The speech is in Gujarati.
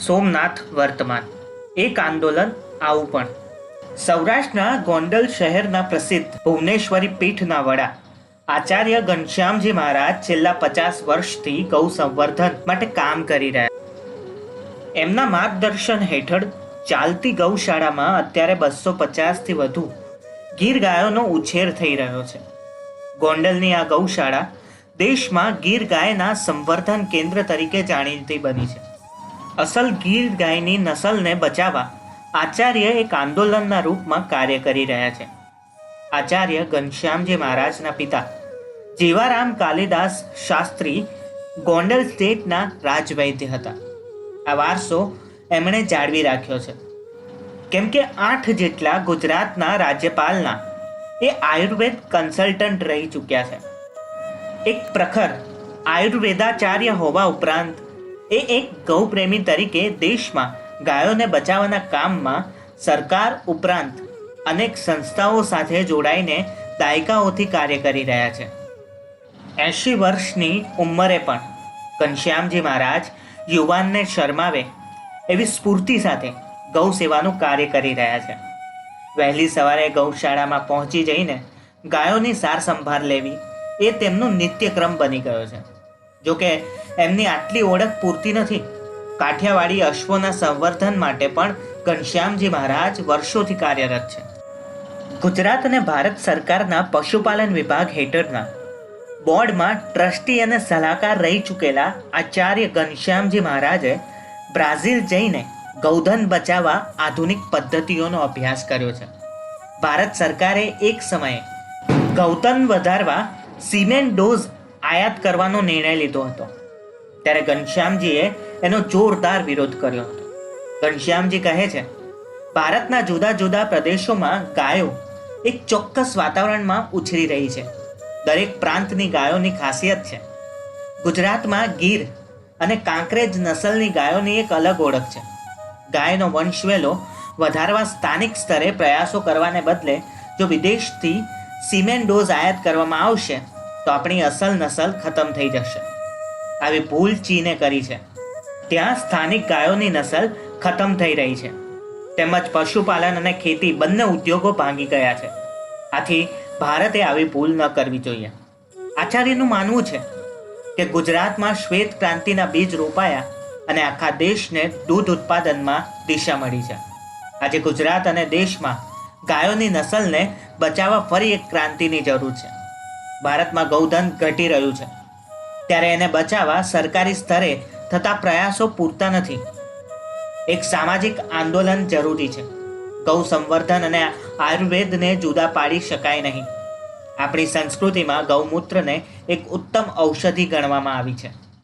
સોમનાથ વર્તમાન એક આંદોલન આવું પણ સૌરાષ્ટ્રના ગોંડલ શહેરના પ્રસિદ્ધ ભુવનેશ્વરી પીઠના વડા આચાર્ય ઘનશ્યામજી મહારાજ છેલ્લા 50 વર્ષથી ગૌ સંવર્ધન માટે કામ કરી રહ્યા. એમના માર્ગદર્શન હેઠળ ચાલતી ગૌશાળામાં અત્યારે 250થી વધુ ગીર ગાયોનો ઉછેર થઈ રહ્યો છે. ગોંડલની આ ગૌશાળા દેશમાં ગીર ગાયના સંવર્ધન કેન્દ્ર તરીકે જાણીતી બની છે. અસલ ગીર ગાયની નસલને બચાવવા આચાર્ય એક આંદોલનના રૂપમાં કાર્ય કરી રહ્યા છે. આચાર્ય ઘનશ્યામજી મહારાજના પિતા જીવારામ કાલિદાસ શાસ્ત્રી ગોંડલ સ્ટેટના રાજવૈદ્ય હતા. આ વારસો એમણે જાળવી રાખ્યો છે, કેમ કે 8 જેટલા ગુજરાતના રાજ્યપાલના એ આયુર્વેદ કન્સલ્ટન્ટ રહી ચૂક્યા છે. એક પ્રખર આયુર્વેદાચાર્ય હોવા ઉપરાંત એ એક ગૌપ્રેમી તરીકે દેશમાં ગાયોને બચાવવાના કામમાં સરકાર ઉપરાંત અનેક સંસ્થાઓ સાથે જોડાઈને દાયકાઓથી કાર્ય કરી રહ્યા છે. 80 વર્ષની ઉંમરે પણ ઘનશ્યામજી મહારાજ યુવાનને શરમાવે એવી સ્ફૂર્તિ સાથે ગૌ સેવાનું કાર્ય કરી રહ્યા છે. વહેલી સવારે ગૌશાળામાં પહોંચી જઈને ગાયોની સાર સંભાળ લેવી એ તેમનો નિત્યક્રમ બની ગયો છે. જોકે એમની આટલી ઓળખ પૂરતી નથી. કાઠિયાવાડી અશ્વોના સંવર્ધન માટે પણ ઘનશ્યામજી મહારાજ વર્ષોથી કાર્યરત છે. ગુજરાત અને ભારત સરકારના પશુપાલન વિભાગ હેઠળના બોર્ડમાં ટ્રસ્ટી અને સલાહકાર રહી ચૂકેલા આચાર્ય ઘનશ્યામજી મહારાજે બ્રાઝિલ જઈને ગૌધન બચાવવા આધુનિક પદ્ધતિઓનો અભ્યાસ કર્યો છે. ભારત સરકારે એક સમયે ગૌધન વધારવા સિમેન્ટ ડોઝ આયાત કરવાનો નિર્ણય લીધો હતો, ત્યારે ઘનશ્યામજીએ એનો જોરદાર વિરોધ કર્યો હતો. ઘનશ્યામજી કહે છે, ભારતના જુદા જુદા પ્રદેશોમાં ગાયો એક ચોક્કસ વાતાવરણમાં ઉછરી રહી છે. દરેક પ્રાંતની ગાયોની ખાસિયત છે. ગુજરાતમાં ગીર અને કાંકરેજ નસલની ગાયોની એક અલગ ઓળખ છે. ગાયનો વંશવેલો વધારવા સ્થાનિક સ્તરે પ્રયાસો કરવાને બદલે જો વિદેશથી સિમેન્ટ ડોઝ આયાત કરવામાં આવશે તો આપણી અસલ નસલ ખતમ થઈ જશે. આવી ભૂલ ચીને કરી છે. ત્યાં સ્થાનિક ગાયોની નસલ ખતમ થઈ રહી છે. તેમજ પશુપાલન અને ખેતી બંને ઉદ્યોગો ભાંગી ગયા છે. આથી ભારતે આવી ભૂલ ન કરવી જોઈએ. આચાર્યનું માનવું છે કે ગુજરાતમાં શ્વેત ક્રાંતિના બીજ રોપાયા અને આખા દેશને દૂધ ઉત્પાદનમાં દિશા મળી છે. આજે ગુજરાત અને દેશમાં ગાયોની નસલને બચાવવા ફરી એક ક્રાંતિની જરૂર છે. ભારતમાં ગૌધન ઘટી રહ્યું છે, ત્યારે એને બચાવવા સરકારી સ્તરે થતા પ્રયાસો પૂરતા નથી. એક સામાજિક આંદોલન જરૂરી છે. ગૌ સંવર્ધન અને આયુર્વેદને જુદા પાડી શકાય નહીં. આપણી સંસ્કૃતિમાં ગૌમૂત્રને એક ઉત્તમ ઔષધિ ગણવામાં આવી છે.